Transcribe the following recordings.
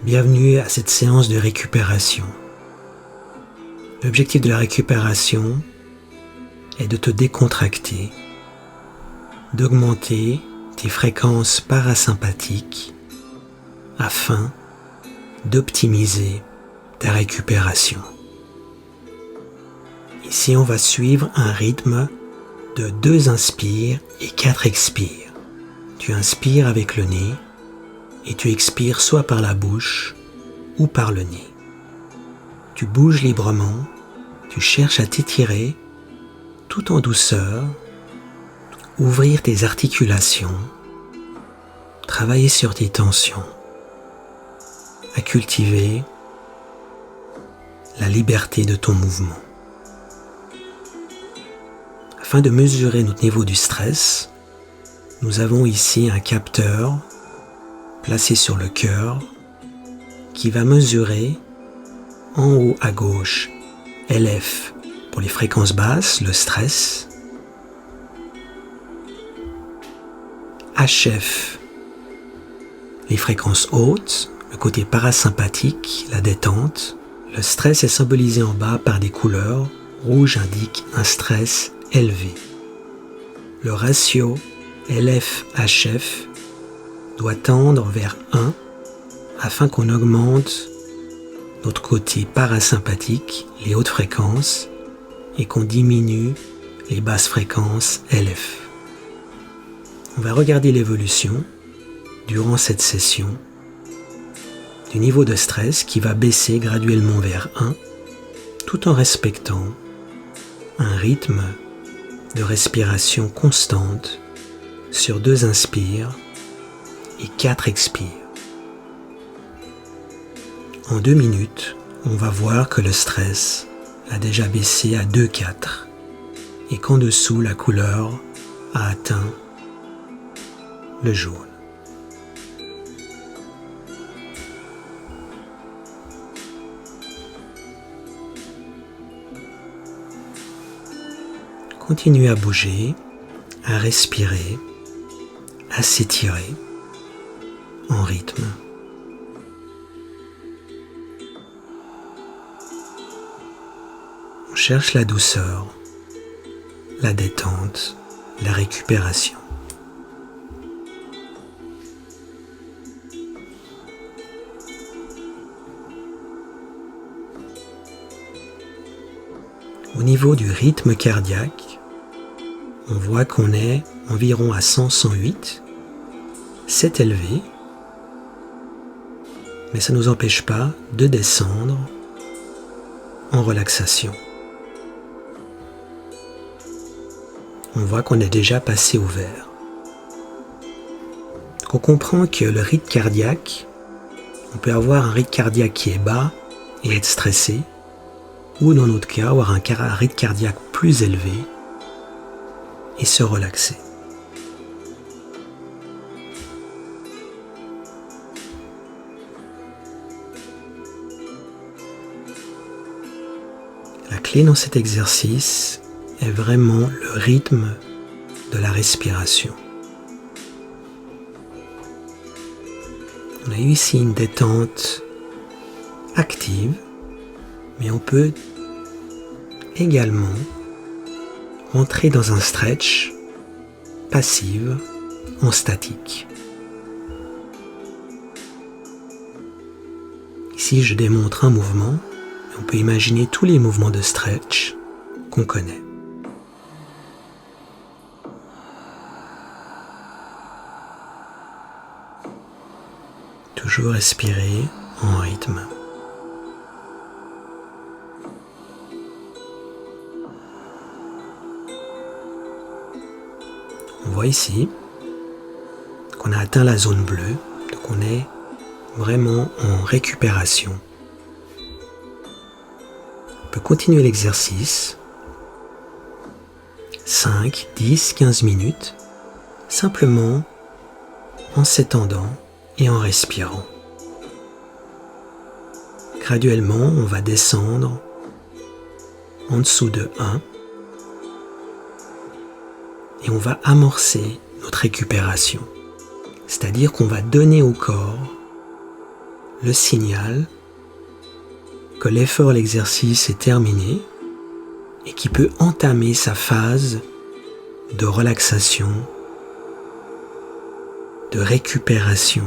Bienvenue à cette séance de récupération. L'objectif de la récupération est de te décontracter, d'augmenter tes fréquences parasympathiques afin d'optimiser ta récupération. Ici, on va suivre un rythme de 2 inspires et 4 expires. Tu inspires avec le nez et tu expires soit par la bouche ou par le nez. Tu bouges librement, tu cherches à t'étirer tout en douceur, ouvrir tes articulations, travailler sur tes tensions, à cultiver la liberté de ton mouvement. Afin de mesurer notre niveau du stress, nous avons ici un capteur placé sur le cœur qui va mesurer en haut à gauche LF pour les fréquences basses, le stress, HF les fréquences hautes, le côté parasympathique, la détente. Le stress est symbolisé en bas par des couleurs. Rouge indique un stress élevé. Le ratio LF-HF doit tendre vers 1 afin qu'on augmente notre côté parasympathique, les hautes fréquences, et qu'on diminue les basses fréquences LF. On va regarder l'évolution durant cette session du niveau de stress qui va baisser graduellement vers 1 tout en respectant un rythme de respiration constante sur 2 inspires et 4 expires. En 2 minutes, on va voir que le stress a déjà baissé à 2,4 et qu'en dessous, la couleur a atteint le jaune. Continuez à bouger, à respirer, à s'étirer en rythme. On cherche la douceur, la détente, la récupération. Au niveau du rythme cardiaque, on voit qu'on est environ à 100-108. C'est élevé, mais ça ne nous empêche pas de descendre en relaxation. On voit qu'on est déjà passé au vert. Donc on comprend que le rythme cardiaque, on peut avoir un rythme cardiaque qui est bas et être stressé, ou dans notre cas, avoir un rythme cardiaque plus élevé et se relaxer. La clé dans cet exercice est vraiment le rythme de la respiration. On a eu ici une détente active, mais on peut également entrer dans un stretch passif en statique. Ici, je démontre un mouvement. On peut imaginer tous les mouvements de stretch qu'on connaît. Toujours respirer en rythme. On voit ici qu'on a atteint la zone bleue, donc on est vraiment en récupération. On peut continuer l'exercice 5, 10, 15 minutes simplement en s'étendant et en respirant. Graduellement, on va descendre en dessous de 1 et on va amorcer notre récupération. C'est-à-dire qu'on va donner au corps le signal que l'effort, l'exercice est terminé et qui peut entamer sa phase de relaxation, de récupération,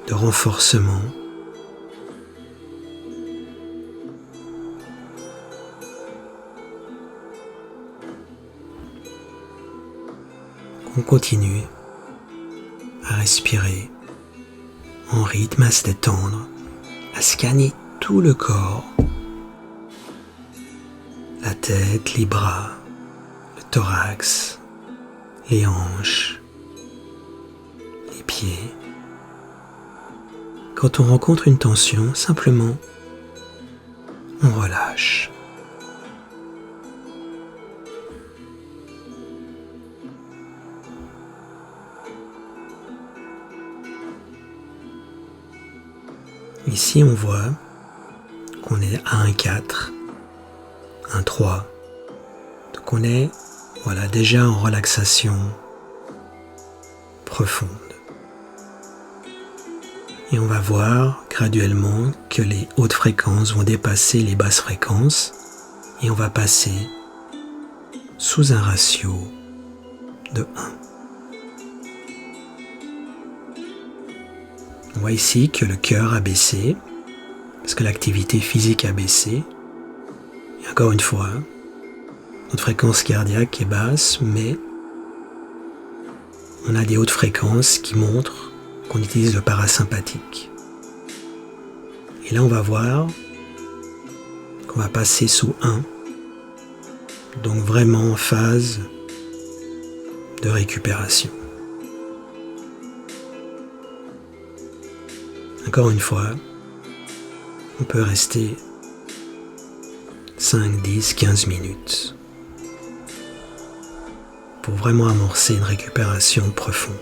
de renforcement. On continue à respirer en rythme, à se détendre, à scanner tout le corps, la tête, les bras, le thorax, les hanches, les pieds. Quand on rencontre une tension, simplement, on relâche. Ici, on voit qu'on est à 1,4, 1,3. Donc on est déjà en relaxation profonde. Et on va voir graduellement que les hautes fréquences vont dépasser les basses fréquences et on va passer sous un ratio de 1. On voit ici que le cœur a baissé, parce que l'activité physique a baissé. Et encore une fois, notre fréquence cardiaque est basse, mais on a des hautes fréquences qui montrent qu'on utilise le parasympathique. Et là, on va voir qu'on va passer sous 1, donc vraiment en phase de récupération. Encore une fois, on peut rester 5, 10, 15 minutes pour vraiment amorcer une récupération profonde.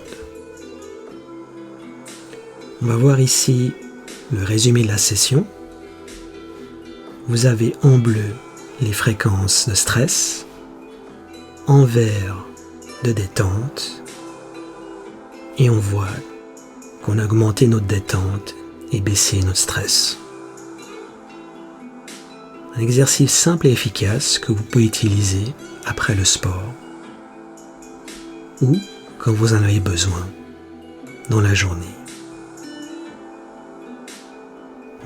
On va voir ici le résumé de la session. Vous avez en bleu les fréquences de stress, en vert de détente, et on voit qu'on a augmenté notre détente et baissé notre stress. Un exercice simple et efficace que vous pouvez utiliser après le sport ou quand vous en avez besoin dans la journée.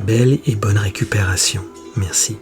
Belle et bonne récupération. Merci.